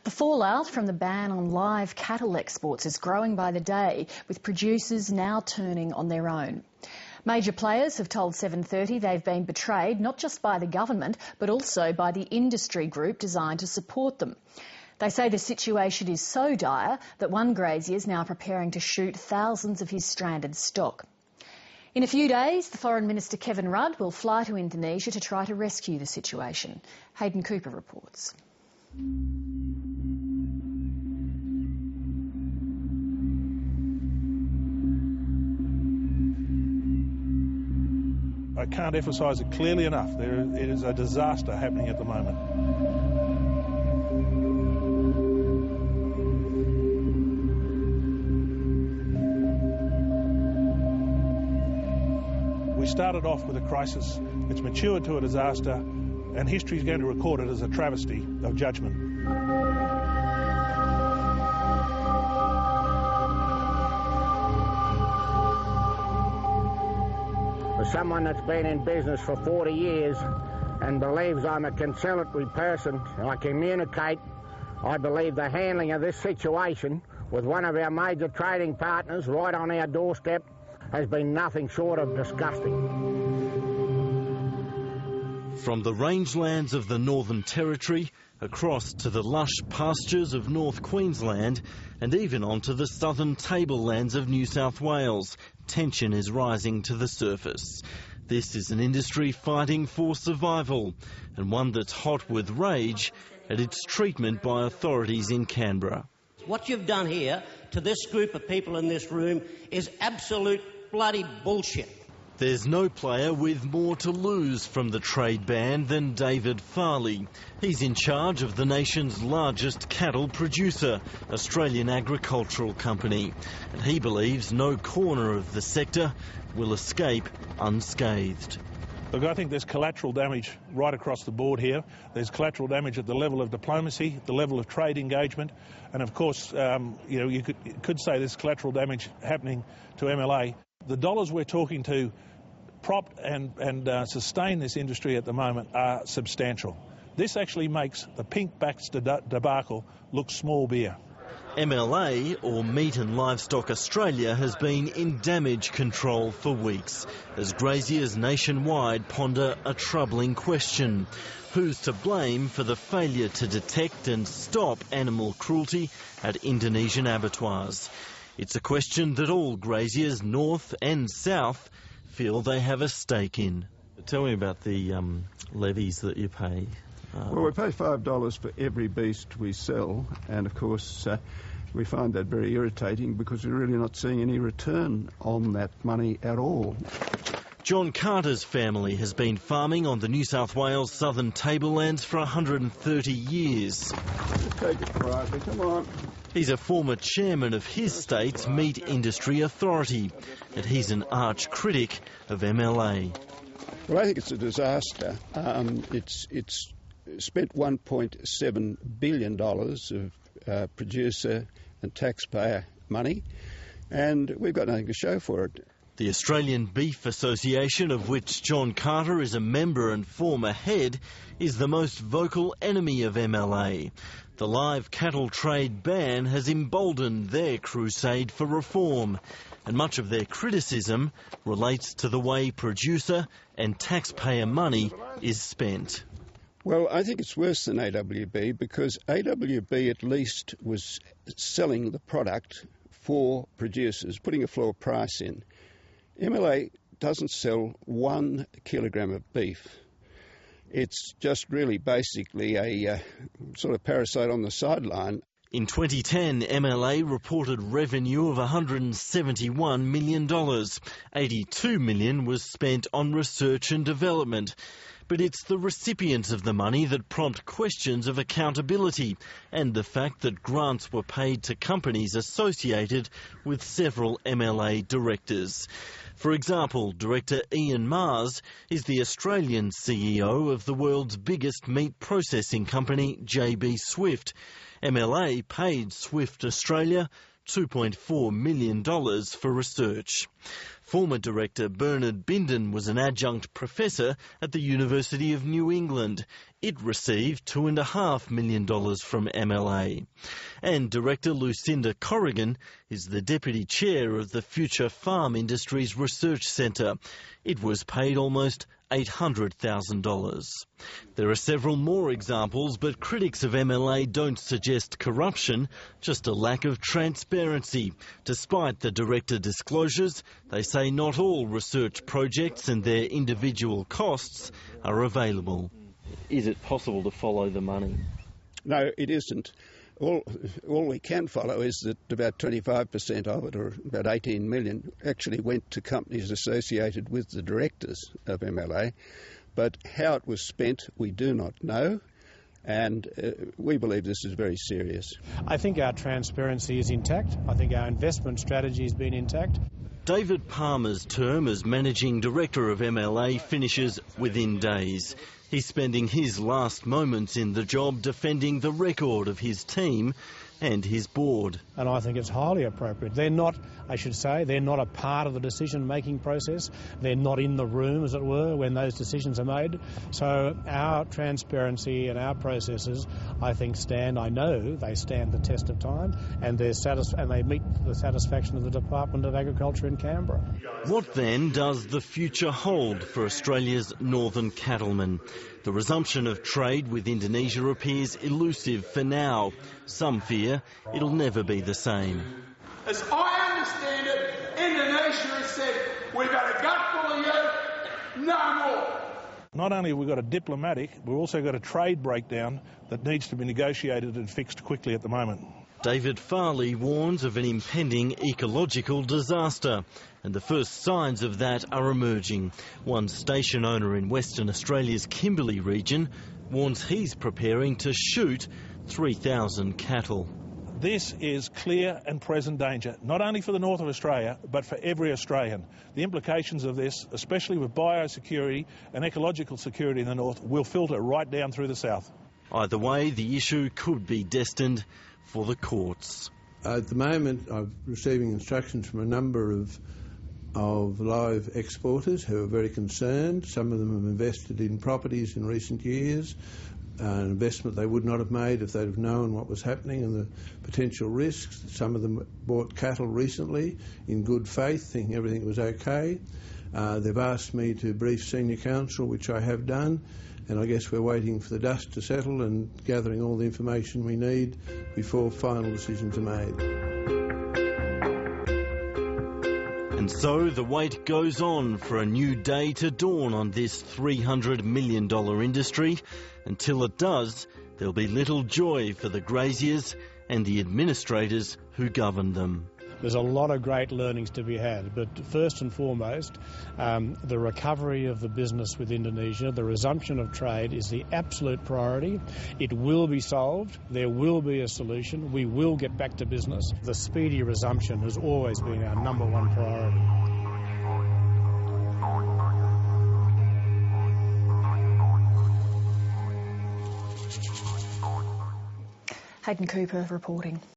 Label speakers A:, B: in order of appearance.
A: The fallout from the ban on live cattle exports is growing by the day, with producers now turning on their own. Major players have told 7:30 they've been betrayed not just by the government but also by the industry group designed to support them. They say the situation is so dire that one grazier is now preparing to shoot thousands of his stranded stock. In a few days, the Foreign Minister Kevin Rudd will fly to Indonesia to try to rescue the situation. Hayden Cooper reports.
B: I can't emphasise it clearly enough. It is a disaster happening at the moment. We started off with a crisis, it's matured to a disaster, and history is going to record it as a travesty of judgment.
C: For someone that's been in business for 40 years and believes I'm a conciliatory person, I communicate, I believe the handling of this situation with one of our major trading partners right on our doorstep has been nothing short of disgusting.
D: From the rangelands of the Northern Territory, across to the lush pastures of North Queensland, and even onto the southern tablelands of New South Wales, tension is rising to the surface. This is an industry fighting for survival, and one that's hot with rage at its treatment by authorities in Canberra.
E: What you've done here to this group of people in this room is absolute bloody bullshit.
D: There's no player with more to lose from the trade ban than David Farley. He's in charge of the nation's largest cattle producer, Australian Agricultural Company, and he believes no corner of the sector will escape unscathed.
B: Look, I think there's collateral damage right across the board here. There's collateral damage at the level of diplomacy, the level of trade engagement, and of course, you could say there's collateral damage happening to MLA. The dollars we're talking to prop and sustain this industry at the moment are substantial. This actually makes the Pink Baxter debacle look small beer.
D: MLA, or Meat and Livestock Australia, has been in damage control for weeks as graziers nationwide ponder a troubling question. Who's to blame for the failure to detect and stop animal cruelty at Indonesian abattoirs? It's a question that all graziers, north and south, feel they have a stake in. Tell me about the levies that you pay.
F: Well, we pay $5 for every beast we sell, and of course we find that very irritating because we're really not seeing any return on that money at all.
D: John Carter's family has been farming on the New South Wales southern tablelands for 130 years.
F: Just take it quietly, come on.
D: He's a former chairman of his state's Meat Industry Authority, and he's an arch critic of MLA.
F: Well, I think it's a disaster. It's spent $1.7 billion of producer and taxpayer money, and we've got nothing to show for it.
D: The Australian Beef Association, of which John Carter is a member and former head, is the most vocal enemy of MLA. The live cattle trade ban has emboldened their crusade for reform, and much of their criticism relates to the way producer and taxpayer money is spent.
F: Well, I think it's worse than AWB because AWB at least was selling the product for producers, putting a floor price in. MLA doesn't sell 1 kilogram of beef. It's just really basically a sort of parasite on the sideline.
D: In 2010, MLA reported revenue of $171 million. $82 million was spent on research and development. But it's the recipients of the money that prompt questions of accountability and the fact that grants were paid to companies associated with several MLA directors. For example, director Ian Mars is the Australian CEO of the world's biggest meat processing company, JB Swift. MLA paid Swift Australia $2.4 million for research. Former director Bernard Bindon was an adjunct professor at the University of New England. It received $2.5 million from MLA. And director Lucinda Corrigan is the deputy chair of the Future Farm Industries Research Centre. It was paid almost $800,000. There are several more examples, but critics of MLA don't suggest corruption, just a lack of transparency. Despite the director disclosures, they say not all research projects and their individual costs are available. Is it possible to follow the money?
F: No, it isn't. All we can follow is that about 25% of it, or about 18 million, actually went to companies associated with the directors of MLA. But how it was spent, we do not know, and we believe this is very serious.
G: I think our transparency is intact. I think our investment strategy has been intact.
D: David Palmer's term as managing director of MLA finishes within days. He's spending his last moments in the job defending the record of his team and his board.
G: And I think it's highly appropriate. They're not, I should say, they're not a part of the decision-making process. They're not in the room, as it were, when those decisions are made. So our transparency and our processes, I think, I know they stand the test of time, and they meet the satisfaction of the Department of Agriculture in Canberra.
D: What then does the future hold for Australia's northern cattlemen? The resumption of trade with Indonesia appears elusive for now. Some fear it'll never be the same.
H: As I understand it, Indonesia has said, we've got a gutful of you, no more.
B: Not only have we got a diplomatic, we've also got a trade breakdown that needs to be negotiated and fixed quickly at the moment.
D: David Farley warns of an impending ecological disaster, and the first signs of that are emerging. One station owner in Western Australia's Kimberley region warns he's preparing to shoot 3,000 cattle.
B: This is clear and present danger, not only for the north of Australia, but for every Australian. The implications of this, especially with biosecurity and ecological security in the north, will filter right down through the south.
D: Either way, the issue could be destined for the courts.
I: At the moment, I'm receiving instructions from a number of live exporters who are very concerned. Some of them have invested in properties in recent years, an investment they would not have made if they'd have known what was happening and the potential risks. Some of them bought cattle recently in good faith, thinking everything was okay. They've asked me to brief senior counsel, which I have done, and I guess we're waiting for the dust to settle and gathering all the information we need before final decisions are made.
D: And so the wait goes on for a new day to dawn on this $300 million industry. Until it does, there'll be little joy for the graziers and the administrators who govern them.
G: There's a lot of great learnings to be had, but first and foremost, the recovery of the business with Indonesia, the resumption of trade is the absolute priority. It will be solved. There will be a solution. We will get back to business. The speedy resumption has always been our number one priority.
A: Hayden Cooper reporting.